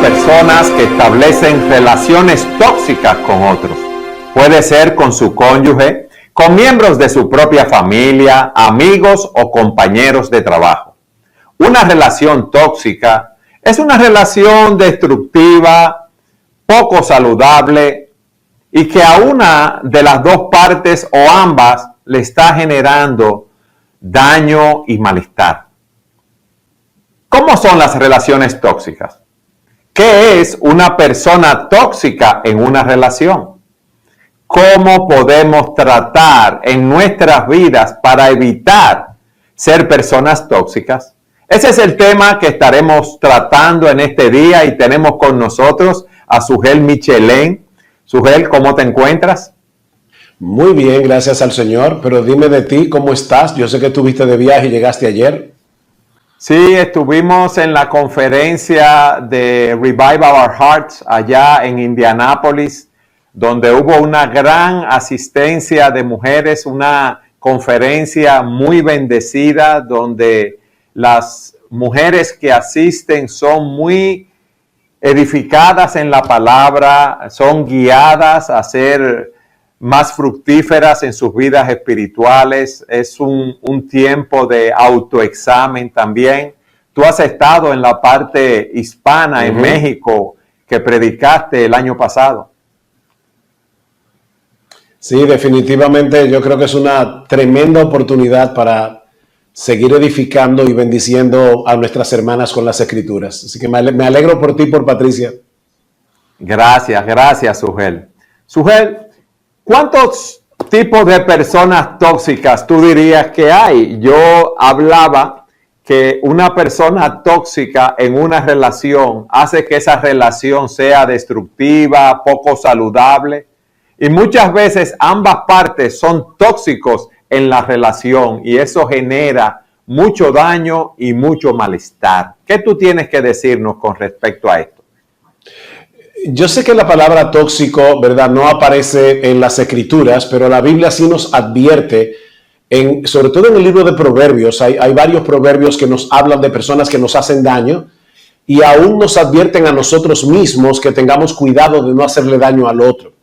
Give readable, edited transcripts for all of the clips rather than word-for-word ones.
personas que establecen relaciones tóxicas con otros. Puede ser con su cónyuge, con miembros de su propia familia, amigos o compañeros de trabajo. Una relación tóxica es una relación destructiva, poco saludable y que a una de las dos partes o ambas le está generando daño y malestar. ¿Cómo son las relaciones tóxicas? ¿Qué es una persona tóxica en una relación? ¿Cómo podemos tratar en nuestras vidas para evitar ser personas tóxicas? Ese es el tema que estaremos tratando en este día y tenemos con nosotros a Sugel Michelén. Sugel, ¿cómo te encuentras? Muy bien, gracias al Señor. Pero dime de ti, ¿cómo estás? Yo sé que estuviste de viaje y llegaste ayer. Sí, estuvimos en la conferencia de Revive Our Hearts allá en Indianápolis, donde hubo una gran asistencia de mujeres, una conferencia muy bendecida, donde las mujeres que asisten son muy edificadas en la palabra, son guiadas a ser más fructíferas en sus vidas espirituales. Es un tiempo de autoexamen también. Tú has estado en la parte hispana en México que predicaste el año pasado. Sí, definitivamente yo creo que es una tremenda oportunidad para seguir edificando y bendiciendo a nuestras hermanas con las Escrituras. Así que me alegro por ti y por Patricia. Gracias, Sugel. Sugel, ¿cuántos tipos de personas tóxicas tú dirías que hay? Yo hablaba que una persona tóxica en una relación hace que esa relación sea destructiva, poco saludable. Y muchas veces ambas partes son tóxicos en la relación y eso genera mucho daño y mucho malestar. ¿Qué tú tienes que decirnos con respecto a esto? Yo sé que la palabra tóxico, ¿verdad?, no aparece en las Escrituras, pero la Biblia sí nos advierte, sobre todo en el libro de Proverbios, hay varios proverbios que nos hablan de personas que nos hacen daño y aún nos advierten a nosotros mismos que tengamos cuidado de no hacerle daño al otro.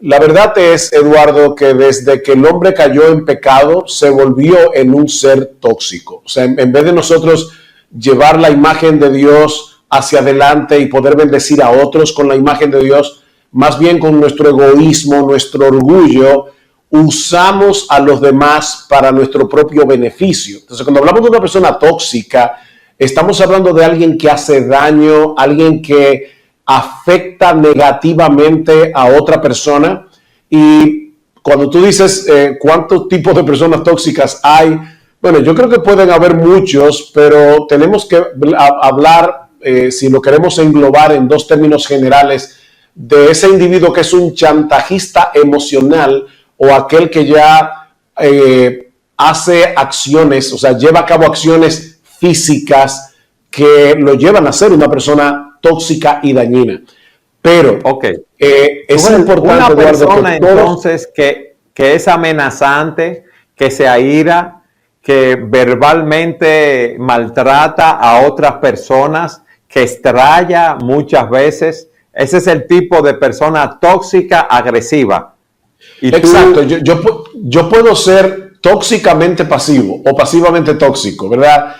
La verdad es, Eduardo, que desde que el hombre cayó en pecado, se volvió en un ser tóxico. O sea, en vez de nosotros llevar la imagen de Dios hacia adelante y poder bendecir a otros con la imagen de Dios, más bien con nuestro egoísmo, nuestro orgullo, usamos a los demás para nuestro propio beneficio. Entonces, cuando hablamos de una persona tóxica, estamos hablando de alguien que hace daño, alguien que afecta negativamente a otra persona. Y cuando tú dices cuántos tipos de personas tóxicas hay, bueno, yo creo que pueden haber muchos, pero tenemos que hablar, si lo queremos englobar en dos términos generales, de ese individuo que es un chantajista emocional o aquel que ya hace acciones, o sea, lleva a cabo acciones físicas que lo llevan a ser una persona tóxica y dañina. Pero es importante, una persona, Eduardo, entonces que es amenazante, que se aira, que verbalmente maltrata a otras personas, que estralla muchas veces. Ese es el tipo de persona tóxica, agresiva. Y exacto. Yo puedo ser tóxicamente pasivo o pasivamente tóxico, ¿verdad?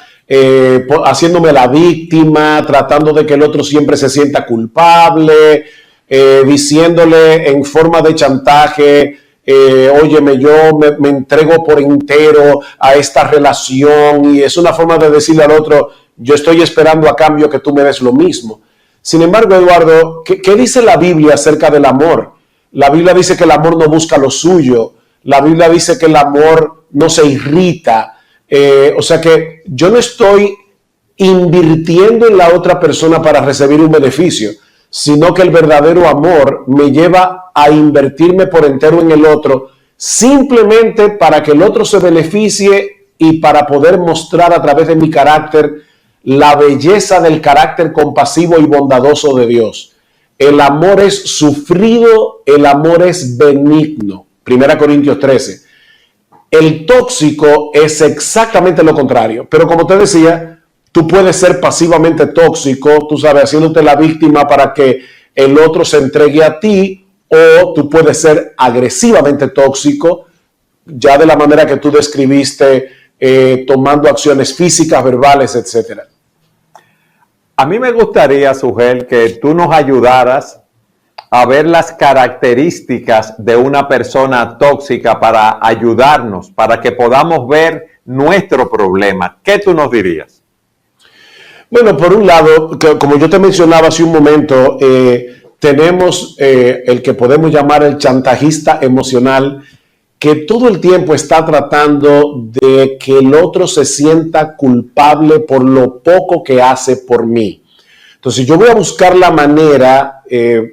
Haciéndome la víctima, tratando de que el otro siempre se sienta culpable, diciéndole en forma de chantaje, óyeme, yo me entrego por entero a esta relación, y es una forma de decirle al otro, yo estoy esperando a cambio que tú me des lo mismo. Sin embargo, Eduardo, ¿qué dice la Biblia acerca del amor? La Biblia dice que el amor no busca lo suyo, la Biblia dice que el amor no se irrita. O sea que yo no estoy invirtiendo en la otra persona para recibir un beneficio, sino que el verdadero amor me lleva a invertirme por entero en el otro, simplemente para que el otro se beneficie y para poder mostrar a través de mi carácter la belleza del carácter compasivo y bondadoso de Dios. El amor es sufrido, el amor es benigno. 1 Corintios 13. El tóxico es exactamente lo contrario. Pero como te decía, Tú puedes ser pasivamente tóxico, tú sabes, haciéndote la víctima para que el otro se entregue a ti, o tú puedes ser agresivamente tóxico, ya de la manera que tú describiste, tomando acciones físicas, verbales, etcétera. A mí me gustaría, Sugel, que tú nos ayudaras a ver las características de una persona tóxica para ayudarnos, para que podamos ver nuestro problema. ¿Qué tú nos dirías? Bueno, por un lado, como yo te mencionaba hace un momento, tenemos el que podemos llamar el chantajista emocional, que todo el tiempo está tratando de que el otro se sienta culpable por lo poco que hace por mí. Entonces yo voy a buscar la manera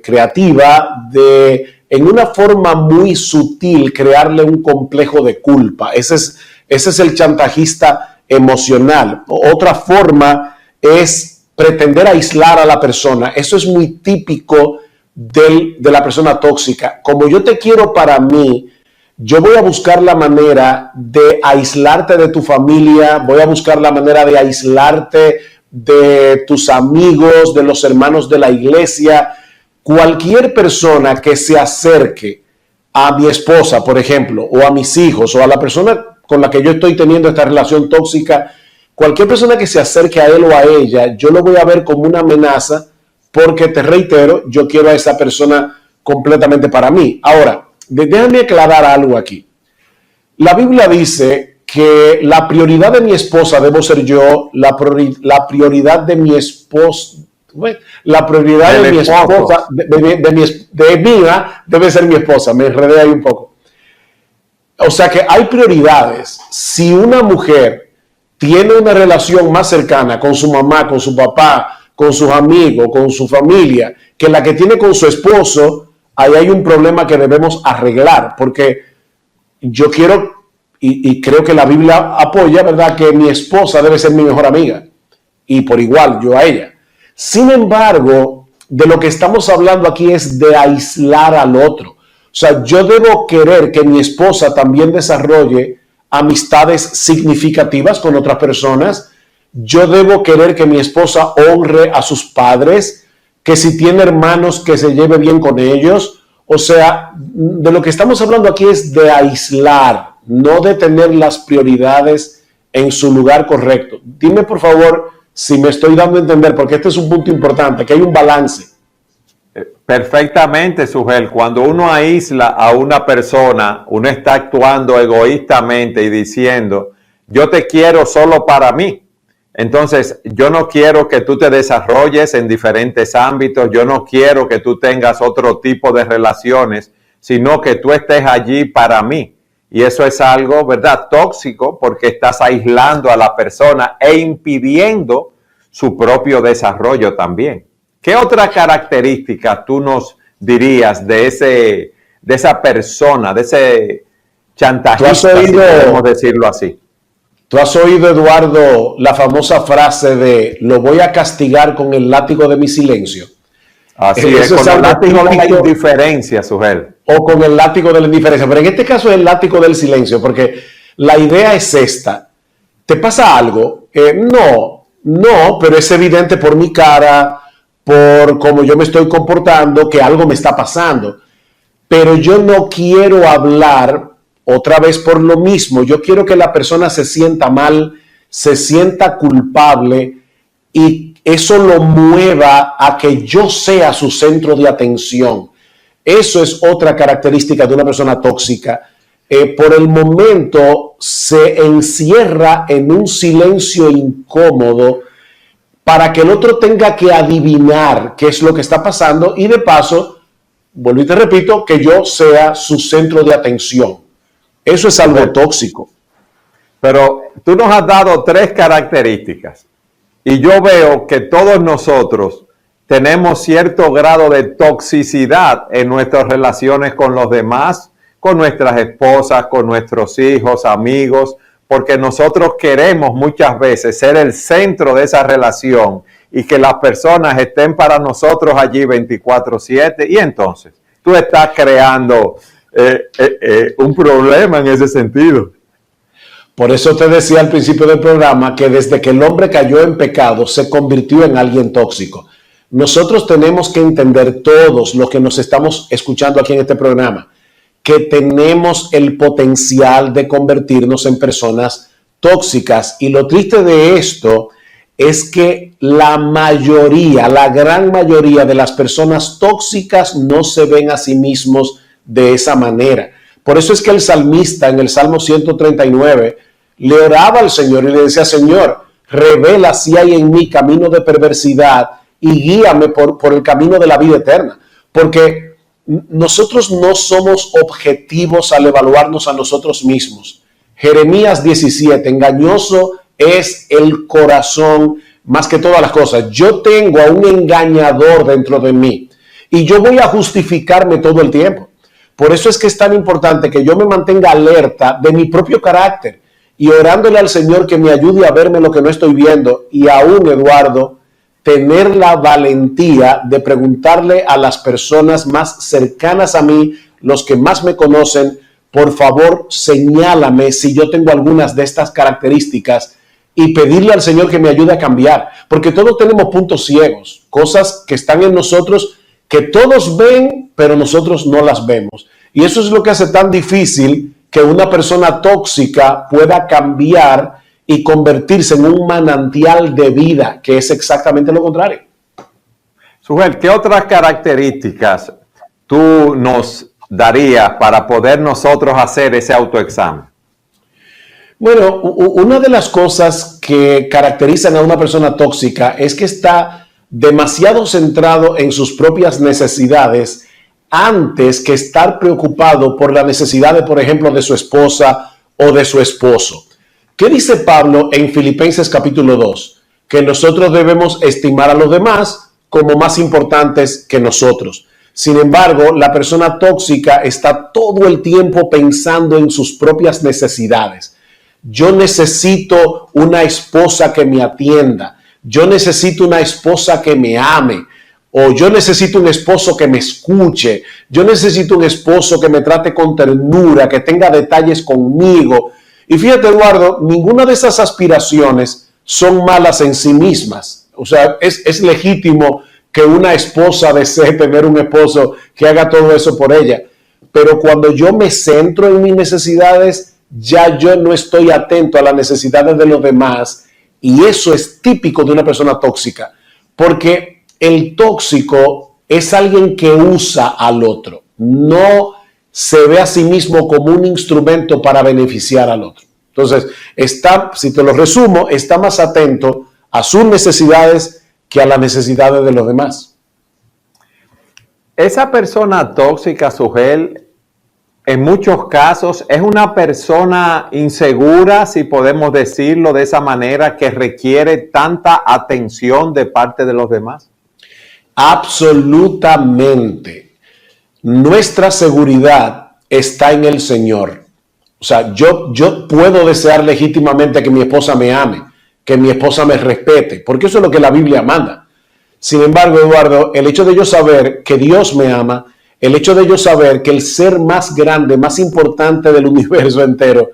creativa de, en una forma muy sutil, crearle un complejo de culpa. Ese es el chantajista emocional. Otra forma es pretender aislar a la persona. Eso es muy típico de la persona tóxica. Como yo te quiero para mí, yo voy a buscar la manera de aislarte de tu familia, voy a buscar la manera de aislarte de tus amigos, de los hermanos de la iglesia. Cualquier persona que se acerque a mi esposa, por ejemplo, o a mis hijos, o a la persona con la que yo estoy teniendo esta relación tóxica, cualquier persona que se acerque a él o a ella, yo lo voy a ver como una amenaza, porque te reitero, yo quiero a esa persona completamente para mí. Ahora, déjame aclarar algo aquí. La Biblia dice que la prioridad de mi esposa debo ser yo, la prioridad de mi esposo, la prioridad de mi esposa, de mía, debe ser mi esposa. Me enredé ahí un poco. O sea que hay prioridades. Si una mujer tiene una relación más cercana con su mamá, con su papá, con sus amigos, con su familia, que la que tiene con su esposo, ahí hay un problema que debemos arreglar, porque yo quiero, y creo que la Biblia apoya, ¿verdad?, que mi esposa debe ser mi mejor amiga, y por igual yo a ella. Sin embargo, de lo que estamos hablando aquí es de aislar al otro. O sea, yo debo querer que mi esposa también desarrolle amistades significativas con otras personas. Yo debo querer que mi esposa honre a sus padres, que si tiene hermanos, que se lleve bien con ellos. O sea, de lo que estamos hablando aquí es de aislar, no de tener las prioridades en su lugar correcto. Dime, por favor, si me estoy dando a entender, porque este es un punto importante, que hay un balance. Perfectamente, Sugel. Cuando uno aísla a una persona, uno está actuando egoístamente y diciendo, yo te quiero solo para mí. Entonces, yo no quiero que tú te desarrolles en diferentes ámbitos, yo no quiero que tú tengas otro tipo de relaciones, sino que tú estés allí para mí. Y eso es algo, ¿verdad?, tóxico, porque estás aislando a la persona e impidiendo su propio desarrollo también. ¿Qué otra característica tú nos dirías de esa persona, de ese chantajista, si podemos decirlo así? ¿Tú has oído, Eduardo, la famosa frase de lo voy a castigar con el látigo de mi silencio? Así es, con el látigo de la indiferencia, Sugel. O con el látigo de la indiferencia. Pero en este caso es el látigo del silencio, porque la idea es esta. ¿Te pasa algo? No, pero es evidente por mi cara, por cómo yo me estoy comportando, que algo me está pasando. Pero yo no quiero hablar otra vez por lo mismo. Yo quiero que la persona se sienta mal, se sienta culpable y eso lo mueva a que yo sea su centro de atención. Eso es otra característica de una persona tóxica. Por el momento se encierra en un silencio incómodo para que el otro tenga que adivinar qué es lo que está pasando y de paso, vuelvo y te repito, que yo sea su centro de atención. Eso es algo tóxico. Pero tú nos has dado 3 características y yo veo que todos nosotros tenemos cierto grado de toxicidad en nuestras relaciones con los demás, con nuestras esposas, con nuestros hijos, amigos, porque nosotros queremos muchas veces ser el centro de esa relación y que las personas estén para nosotros allí 24/7 y entonces tú estás creando un problema en ese sentido. Por eso te decía al principio del programa que desde que el hombre cayó en pecado se convirtió en alguien tóxico. Nosotros tenemos que entender, todos los que nos estamos escuchando aquí en este programa, que tenemos el potencial de convertirnos en personas tóxicas. Y lo triste de esto es que la gran mayoría de las personas tóxicas no se ven a sí mismos de esa manera. Por eso es que el salmista en el Salmo 139 le oraba al Señor y le decía: Señor, revela si hay en mí camino de perversidad y guíame por el camino de la vida eterna. Porque nosotros no somos objetivos al evaluarnos a nosotros mismos. Jeremías 17, engañoso es el corazón más que todas las cosas. Yo tengo a un engañador dentro de mí y yo voy a justificarme todo el tiempo. Por eso es que es tan importante que yo me mantenga alerta de mi propio carácter y orándole al Señor que me ayude a verme lo que no estoy viendo. Y aún, Eduardo, tener la valentía de preguntarle a las personas más cercanas a mí, los que más me conocen: por favor, señálame si yo tengo algunas de estas características, y pedirle al Señor que me ayude a cambiar. Porque todos tenemos puntos ciegos, cosas que están en nosotros que todos ven, pero nosotros no las vemos. Y eso es lo que hace tan difícil que una persona tóxica pueda cambiar y convertirse en un manantial de vida, que es exactamente lo contrario. Sujel, ¿qué otras características tú nos darías para poder nosotros hacer ese autoexamen? Bueno, una de las cosas que caracterizan a una persona tóxica es que está demasiado centrado en sus propias necesidades antes que estar preocupado por la necesidad de, por ejemplo, de su esposa o de su esposo. ¿Qué dice Pablo en Filipenses capítulo 2? Que nosotros debemos estimar a los demás como más importantes que nosotros. Sin embargo, la persona tóxica está todo el tiempo pensando en sus propias necesidades. Yo necesito una esposa que me atienda. Yo necesito una esposa que me ame. O yo necesito un esposo que me escuche. Yo necesito un esposo que me trate con ternura, que tenga detalles conmigo. Y fíjate, Eduardo, ninguna de esas aspiraciones son malas en sí mismas. O sea, es legítimo que una esposa desee tener un esposo que haga todo eso por ella. Pero cuando yo me centro en mis necesidades, ya yo no estoy atento a las necesidades de los demás. Y eso es típico de una persona tóxica. Porque el tóxico es alguien que usa al otro. No se ve a sí mismo como un instrumento para beneficiar al otro. Entonces, si te lo resumo, está más atento a sus necesidades que a las necesidades de los demás. Esa persona tóxica, Sujel, en muchos casos es una persona insegura, si podemos decirlo de esa manera, que requiere tanta atención de parte de los demás. Absolutamente. Nuestra seguridad está en el Señor. O sea, yo puedo desear legítimamente que mi esposa me ame, que mi esposa me respete, porque eso es lo que la Biblia manda. Sin embargo, Eduardo, el hecho de yo saber que Dios me ama, el hecho de yo saber que el ser más grande, más importante del universo entero,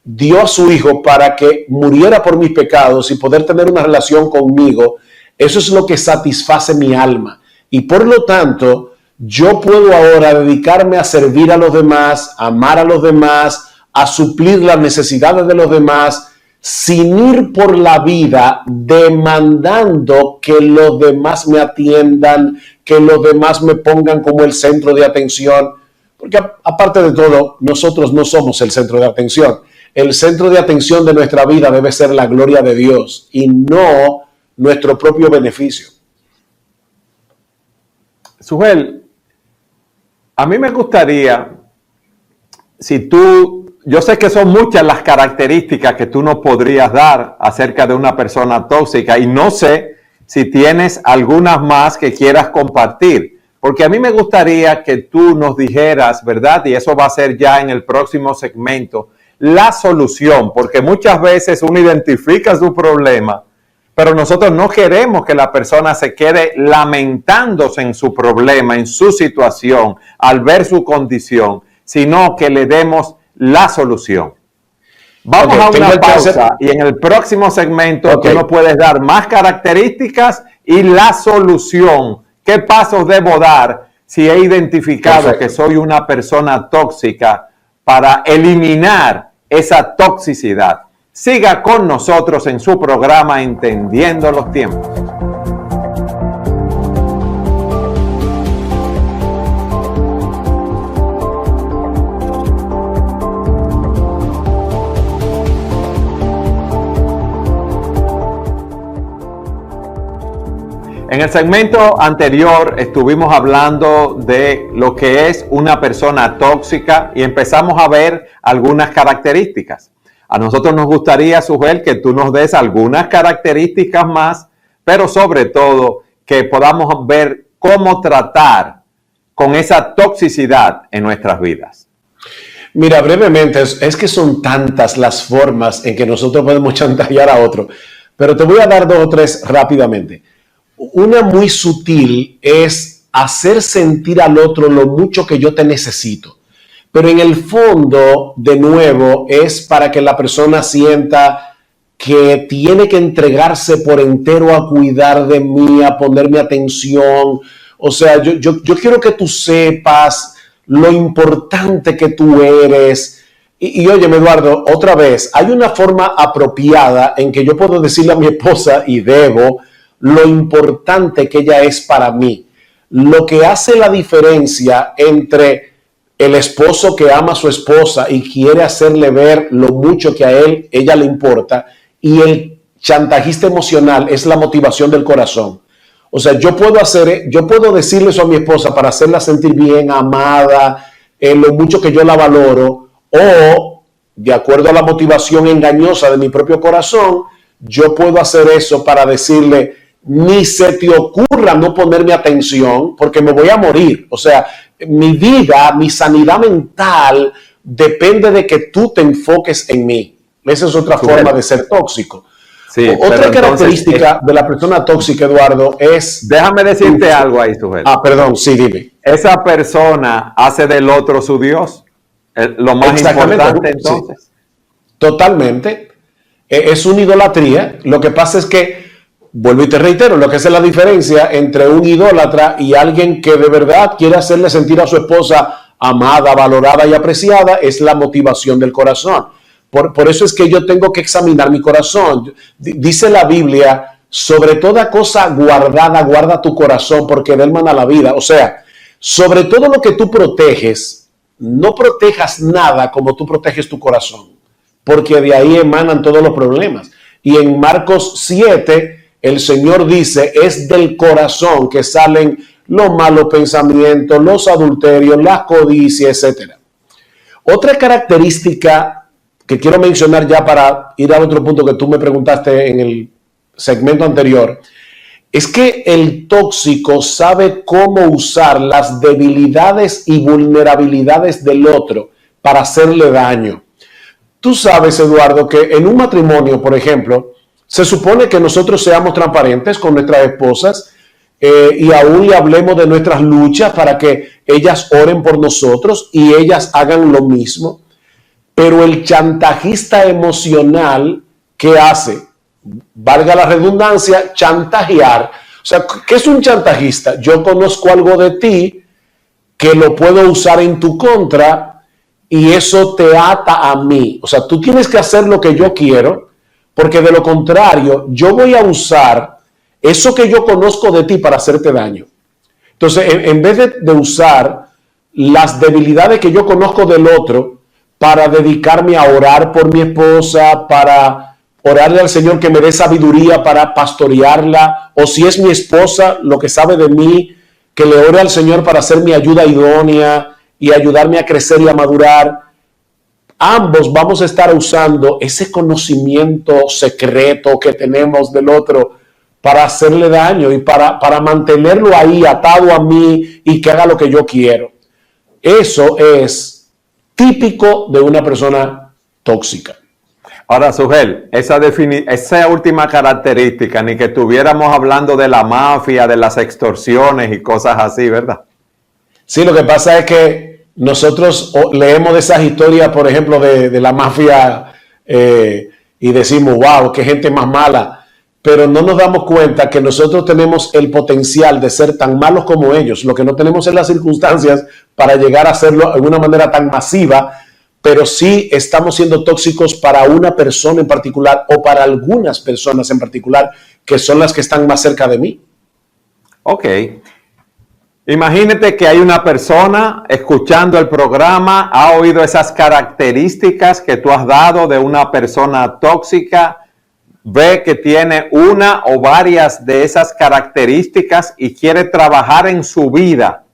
dio a su Hijo para que muriera por mis pecados y poder tener una relación conmigo, eso es lo que satisface mi alma. Y por lo tanto, yo puedo ahora dedicarme a servir a los demás, a amar a los demás, a suplir las necesidades de los demás, sin ir por la vida demandando que los demás me atiendan, que los demás me pongan como el centro de atención. Porque aparte de todo, nosotros no somos el centro de atención. El centro de atención de nuestra vida debe ser la gloria de Dios y no nuestro propio beneficio. Sujel, a mí me gustaría, yo sé que son muchas las características que tú nos podrías dar acerca de una persona tóxica y no sé si tienes algunas más que quieras compartir, porque a mí me gustaría que tú nos dijeras, ¿verdad? Y eso va a ser ya en el próximo segmento, la solución, porque muchas veces uno identifica su problema, pero nosotros no queremos que la persona se quede lamentándose en su problema, en su situación, al ver su condición, sino que le demos la solución. Vamos a tengo una el tercer- pausa y en el próximo segmento Ok. tú nos puedes dar más características y la solución. ¿Qué pasos debo dar si he identificado Perfecto. que soy una persona tóxica para eliminar esa toxicidad? Siga con nosotros en su programa Entendiendo los Tiempos. En el segmento anterior estuvimos hablando de lo que es una persona tóxica y empezamos a ver algunas características. A nosotros nos gustaría, Sujel, que tú nos des algunas características más, pero sobre todo que podamos ver cómo tratar con esa toxicidad en nuestras vidas. Mira, brevemente, es que son tantas las formas en que nosotros podemos chantajear a otro, pero te voy a dar 2 o 3 rápidamente. Una muy sutil es hacer sentir al otro lo mucho que yo te necesito. Pero en el fondo, de nuevo, es para que la persona sienta que tiene que entregarse por entero a cuidar de mí, a ponerme atención. O sea, yo quiero que tú sepas lo importante que tú eres. Y óyeme, Eduardo, otra vez, hay una forma apropiada en que yo puedo decirle a mi esposa, y debo, lo importante que ella es para mí. Lo que hace la diferencia entre el esposo que ama a su esposa y quiere hacerle ver lo mucho que a ella le importa, y el chantajista emocional es la motivación del corazón. O sea, yo puedo decirle eso a mi esposa para hacerla sentir bien, amada, lo mucho que yo la valoro, o de acuerdo a la motivación engañosa de mi propio corazón, yo puedo hacer eso para decirle, ni se te ocurra no ponerme atención porque me voy a morir. O sea, mi vida, mi sanidad mental depende de que tú te enfoques en mí. Esa es otra forma de ser tóxico. Sí, otra característica entonces, de la persona tóxica, Eduardo, es... Déjame decirte algo ahí, Sujel. Perdón, sí, dime. Esa persona hace del otro su Dios. Lo más importante, entonces. Sí, totalmente. Es una idolatría. Lo que pasa es que, vuelvo y te reitero, lo que es la diferencia entre un idólatra y alguien que de verdad quiere hacerle sentir a su esposa amada, valorada y apreciada, es la motivación del corazón. Por eso es que yo tengo que examinar mi corazón. Dice la Biblia, sobre toda cosa guardada, guarda tu corazón, porque de él mana la vida. O sea, sobre todo lo que tú proteges, no protejas nada como tú proteges tu corazón, porque de ahí emanan todos los problemas. Y en Marcos 7, el Señor dice, es del corazón que salen los malos pensamientos, los adulterios, las codicias, etc. Otra característica que quiero mencionar ya para ir al otro punto que tú me preguntaste en el segmento anterior, es que el tóxico sabe cómo usar las debilidades y vulnerabilidades del otro para hacerle daño. Tú sabes, Eduardo, que en un matrimonio, por ejemplo, se supone que nosotros seamos transparentes con nuestras esposas y aún le hablemos de nuestras luchas para que ellas oren por nosotros y ellas hagan lo mismo. Pero el chantajista emocional, ¿qué hace? Valga la redundancia, chantajear. O sea, ¿qué es un chantajista? Yo conozco algo de ti que lo puedo usar en tu contra y eso te ata a mí. O sea, tú tienes que hacer lo que yo quiero, porque de lo contrario, yo voy a usar eso que yo conozco de ti para hacerte daño. Entonces, en vez de usar las debilidades que yo conozco del otro para dedicarme a orar por mi esposa, para orarle al Señor que me dé sabiduría para pastorearla, o si es mi esposa, lo que sabe de mí, que le ore al Señor para hacer mi ayuda idónea y ayudarme a crecer y a madurar. Ambos vamos a estar usando ese conocimiento secreto que tenemos del otro para hacerle daño y para mantenerlo ahí atado a mí y que haga lo que yo quiero. Eso es típico de una persona tóxica. Ahora, Sujel, esa última característica, ni que estuviéramos hablando de la mafia, de las extorsiones y cosas así, ¿verdad? Sí, lo que pasa es que nosotros leemos de esas historias, por ejemplo, de la mafia y decimos, wow, qué gente más mala, pero no nos damos cuenta que nosotros tenemos el potencial de ser tan malos como ellos. Lo que no tenemos es las circunstancias para llegar a hacerlo de una manera tan masiva, pero sí estamos siendo tóxicos para una persona en particular o para algunas personas en particular que son las que están más cerca de mí. Ok. Imagínate que hay una persona escuchando el programa, ha oído esas características que tú has dado de una persona tóxica, ve que tiene una o varias de esas características y quiere trabajar en su vida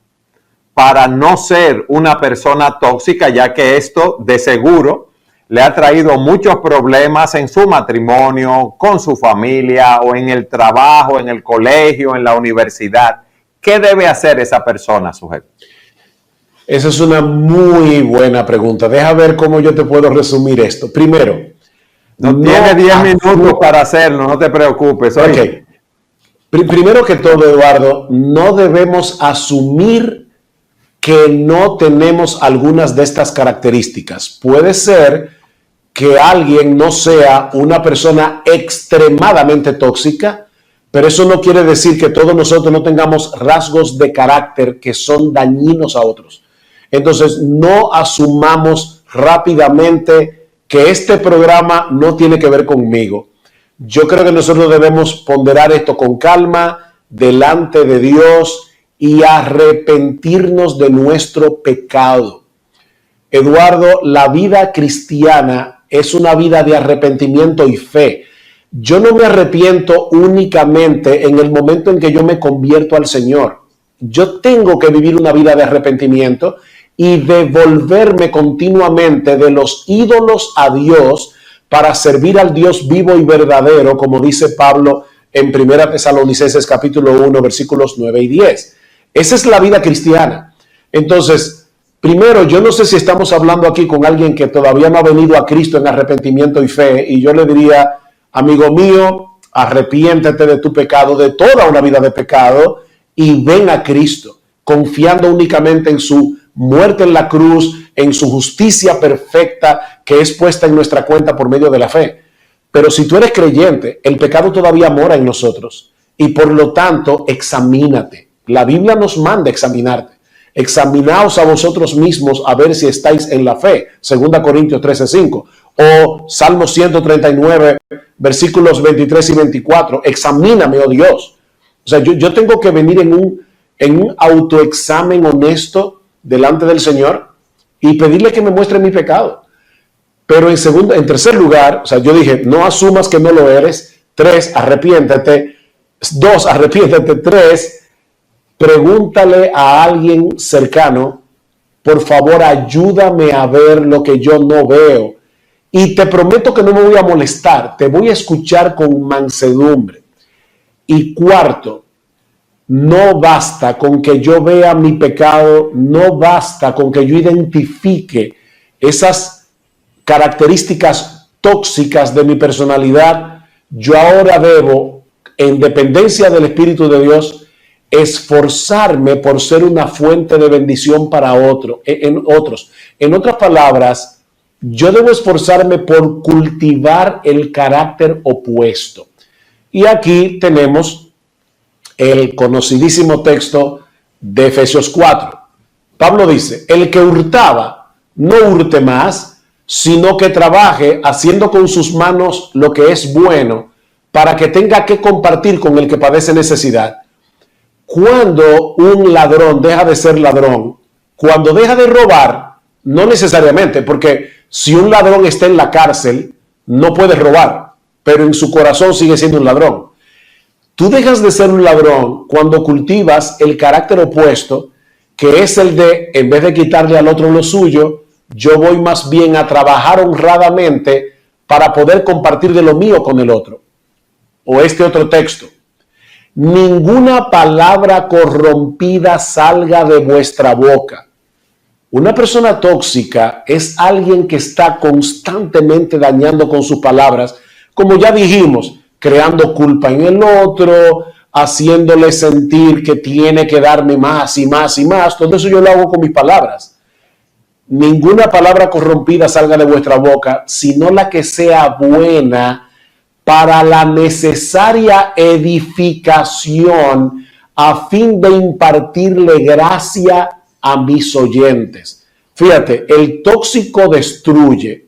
para no ser una persona tóxica, ya que esto de seguro le ha traído muchos problemas en su matrimonio, con su familia o en el trabajo, en el colegio, en la universidad. ¿Qué debe hacer esa persona, sujeto? Esa es una muy buena pregunta. Deja ver cómo yo te puedo resumir esto. Primero, no tiene 10 minutos para hacerlo, no te preocupes. Okay. Primero que todo, Eduardo, no debemos asumir que no tenemos algunas de estas características. Puede ser que alguien no sea una persona extremadamente tóxica, pero eso no quiere decir que todos nosotros no tengamos rasgos de carácter que son dañinos a otros. Entonces, no asumamos rápidamente que este programa no tiene que ver conmigo. Yo creo que nosotros debemos ponderar esto con calma, delante de Dios y arrepentirnos de nuestro pecado. Eduardo, la vida cristiana es una vida de arrepentimiento y fe. Yo no me arrepiento únicamente en el momento en que yo me convierto al Señor. Yo tengo que vivir una vida de arrepentimiento y devolverme continuamente de los ídolos a Dios para servir al Dios vivo y verdadero, como dice Pablo en 1 Tesalonicenses capítulo 1, versículos 9 y 10. Esa es la vida cristiana. Entonces, primero, yo no sé si estamos hablando aquí con alguien que todavía no ha venido a Cristo en arrepentimiento y fe, y yo le diría, amigo mío, arrepiéntete de tu pecado, de toda una vida de pecado, y ven a Cristo, confiando únicamente en su muerte en la cruz, en su justicia perfecta que es puesta en nuestra cuenta por medio de la fe. Pero si tú eres creyente, el pecado todavía mora en nosotros, y por lo tanto, examínate. La Biblia nos manda examinarte. Examinaos a vosotros mismos a ver si estáis en la fe. 2 Corintios 13:5. O Salmo 139, versículos 23 y 24. Examíname, oh Dios. O sea, yo tengo que venir en un autoexamen honesto delante del Señor y pedirle que me muestre mi pecado. Pero en tercer lugar, o sea, yo dije, no asumas que no lo eres. 3, arrepiéntete. 2, arrepiéntete. 3, pregúntale a alguien cercano, por favor, ayúdame a ver lo que yo no veo. Y te prometo que no me voy a molestar, te voy a escuchar con mansedumbre. Y cuarto, no basta con que yo vea mi pecado, no basta con que yo identifique esas características tóxicas de mi personalidad. Yo ahora debo, en dependencia del Espíritu de Dios, esforzarme por ser una fuente de bendición para otros. En otras palabras, yo debo esforzarme por cultivar el carácter opuesto. Y aquí tenemos el conocidísimo texto de Efesios 4. Pablo dice, el que hurtaba, no hurte más, sino que trabaje haciendo con sus manos lo que es bueno, para que tenga que compartir con el que padece necesidad. Cuando un ladrón deja de ser ladrón, cuando deja de robar, no necesariamente, porque si un ladrón está en la cárcel, no puede robar, pero en su corazón sigue siendo un ladrón. Tú dejas de ser un ladrón cuando cultivas el carácter opuesto, que es el de, en vez de quitarle al otro lo suyo, yo voy más bien a trabajar honradamente para poder compartir de lo mío con el otro. O este otro texto. Ninguna palabra corrompida salga de vuestra boca. Una persona tóxica es alguien que está constantemente dañando con sus palabras, como ya dijimos, creando culpa en el otro, haciéndole sentir que tiene que darme más y más y más. Todo eso yo lo hago con mis palabras. ninguna palabra corrompida salga de vuestra boca, sino la que sea buena para la necesaria edificación a fin de impartirle gracia a mis oyentes. Fíjate, el tóxico destruye.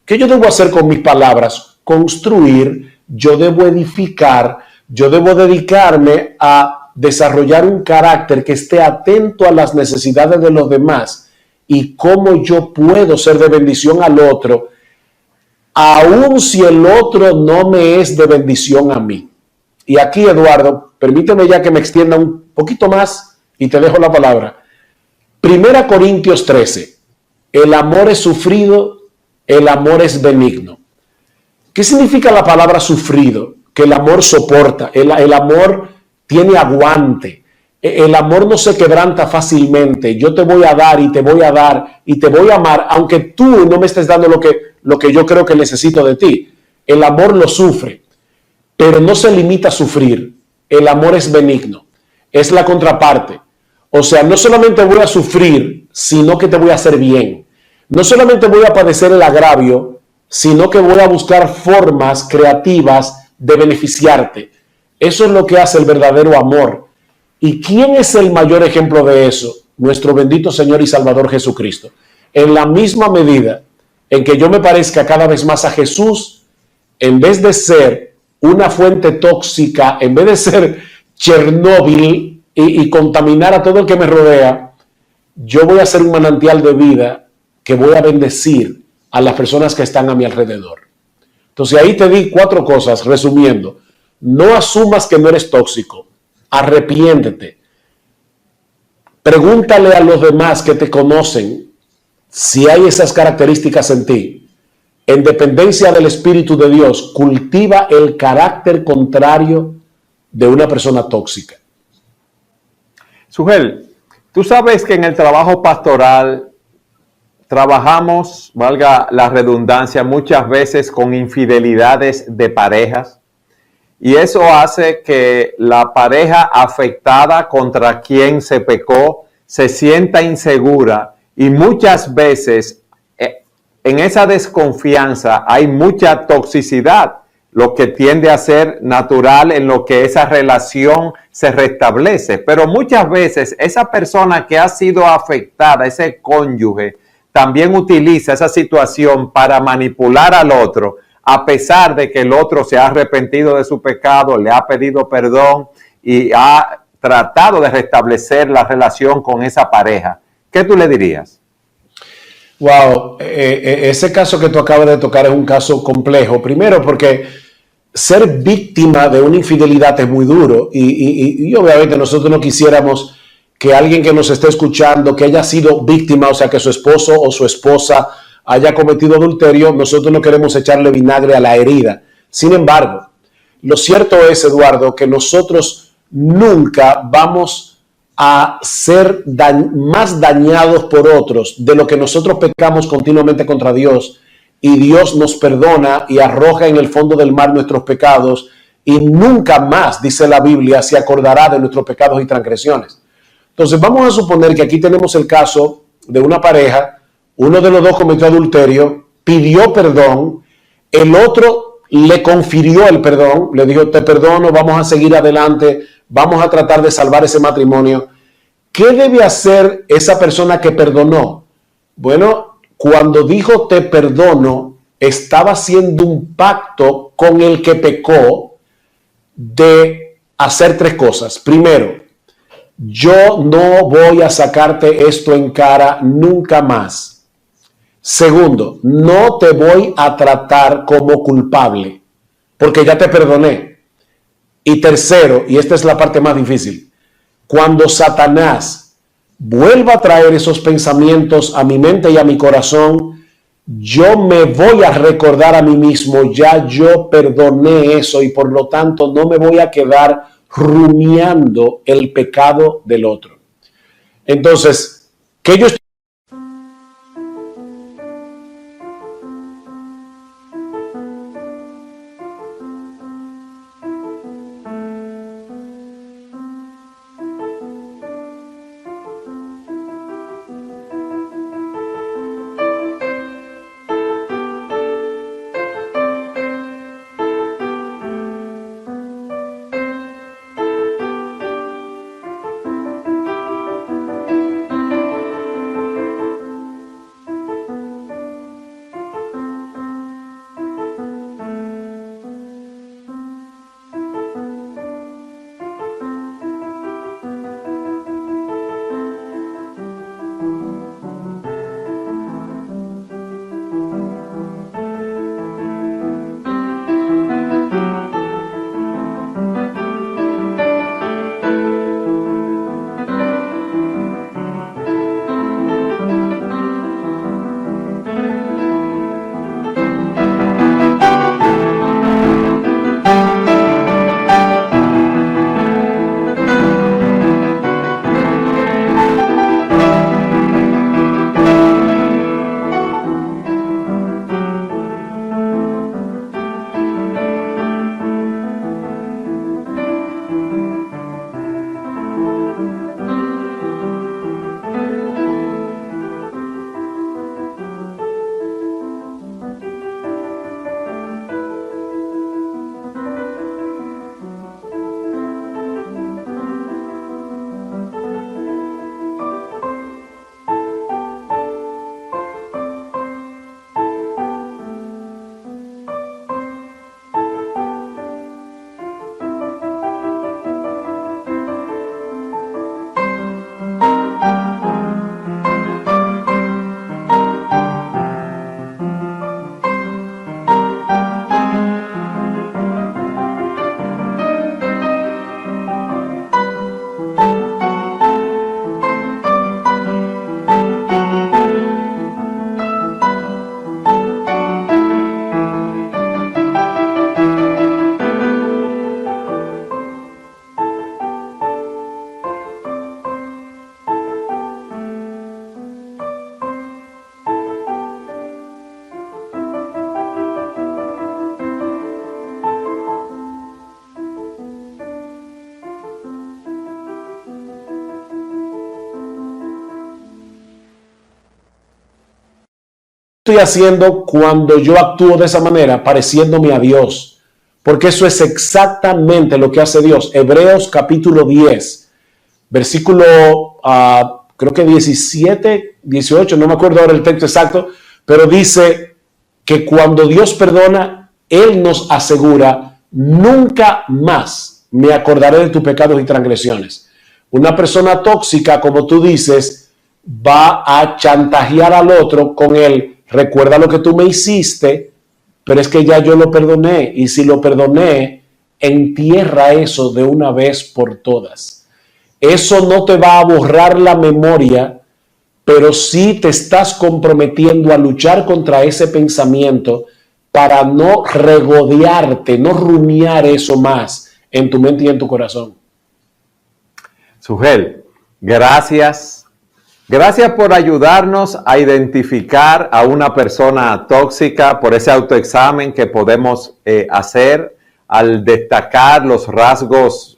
¿Qué yo debo hacer con mis palabras? Construir, yo debo edificar, yo debo dedicarme a desarrollar un carácter que esté atento a las necesidades de los demás y cómo yo puedo ser de bendición al otro, aun si el otro no me es de bendición a mí. Y aquí, Eduardo, permíteme ya que me extienda un poquito más y te dejo la palabra. 1 Corintios 13. El amor es sufrido, el amor es benigno. ¿Qué significa la palabra sufrido? Que el amor soporta, el amor tiene aguante, el amor no se quebranta fácilmente. Yo te voy a dar y te voy a dar y te voy a amar, aunque tú no me estés dando lo que yo creo que necesito de ti. El amor lo sufre, pero no se limita a sufrir. El amor es benigno, es la contraparte. O sea, no solamente voy a sufrir, sino que te voy a hacer bien. No solamente voy a padecer el agravio, sino que voy a buscar formas creativas de beneficiarte. Eso es lo que hace el verdadero amor. ¿Y quién es el mayor ejemplo de eso? Nuestro bendito Señor y Salvador Jesucristo. En la misma medida en que yo me parezca cada vez más a Jesús, en vez de ser una fuente tóxica, en vez de ser Chernóbil y contaminar a todo el que me rodea, yo voy a ser un manantial de vida que voy a bendecir a las personas que están a mi alrededor. Entonces ahí te di 4 cosas, resumiendo. No asumas que no eres tóxico. Arrepiéntete. Pregúntale a los demás que te conocen si hay esas características en ti. En dependencia del Espíritu de Dios, cultiva el carácter contrario de una persona tóxica. Sugel, tú sabes que en el trabajo pastoral trabajamos, valga la redundancia, muchas veces con infidelidades de parejas, y eso hace que la pareja afectada contra quien se pecó se sienta insegura, y muchas veces en esa desconfianza hay mucha toxicidad, lo que tiende a ser natural en lo que esa relación se restablece. Pero muchas veces esa persona que ha sido afectada, ese cónyuge, también utiliza esa situación para manipular al otro, a pesar de que el otro se ha arrepentido de su pecado, le ha pedido perdón y ha tratado de restablecer la relación con esa pareja. ¿Qué tú le dirías? Wow, ese caso que tú acabas de tocar es un caso complejo. Primero porque ser víctima de una infidelidad es muy duro y obviamente nosotros no quisiéramos que alguien que nos esté escuchando, que haya sido víctima, o sea, que su esposo o su esposa haya cometido adulterio, nosotros no queremos echarle vinagre a la herida. Sin embargo, lo cierto es, Eduardo, que nosotros nunca vamos a ser más dañados por otros de lo que nosotros pecamos continuamente contra Dios, y Dios nos perdona y arroja en el fondo del mar nuestros pecados, y nunca más, dice la Biblia, se acordará de nuestros pecados y transgresiones. Entonces vamos a suponer que aquí tenemos el caso de una pareja, uno de los dos cometió adulterio, pidió perdón, el otro le confirió el perdón, le dijo: te perdono, vamos a seguir adelante, vamos a tratar de salvar ese matrimonio. ¿Qué debe hacer esa persona que perdonó? Bueno, cuando dijo te perdono, estaba haciendo un pacto con el que pecó de hacer 3 cosas. Primero, yo no voy a sacarte esto en cara nunca más. Segundo, no te voy a tratar como culpable, porque ya te perdoné. Y tercero, y esta es la parte más difícil, cuando Satanás vuelva a traer esos pensamientos a mi mente y a mi corazón, yo me voy a recordar a mí mismo: ya yo perdoné eso, y por lo tanto no me voy a quedar rumiando el pecado del otro. Entonces, ¿qué yo estoy? estoy haciendo cuando yo actúo de esa manera? Pareciéndome a Dios. Porque eso es exactamente lo que hace Dios. Hebreos capítulo 10, versículo creo que 17, 18, no me acuerdo ahora el texto exacto, pero dice que cuando Dios perdona, Él nos asegura: nunca más me acordaré de tus pecados y transgresiones. Una persona tóxica, como tú dices, va a chantajear al otro con él: recuerda lo que tú me hiciste, pero es que ya yo lo perdoné, y si lo perdoné, entierra eso de una vez por todas. Eso no te va a borrar la memoria, pero sí te estás comprometiendo a luchar contra ese pensamiento para no regodearte, no rumiar eso más en tu mente y en tu corazón. Sugel, gracias. Gracias por ayudarnos a identificar a una persona tóxica, por ese autoexamen que podemos hacer al destacar los rasgos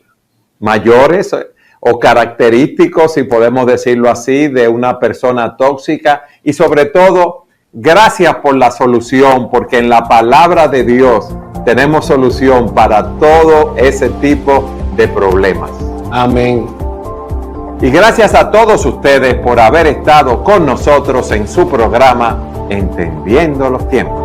mayores o característicos, si podemos decirlo así, de una persona tóxica. Y sobre todo, gracias por la solución, porque en la palabra de Dios tenemos solución para todo ese tipo de problemas. Amén. Y gracias a todos ustedes por haber estado con nosotros en su programa Entendiendo los Tiempos.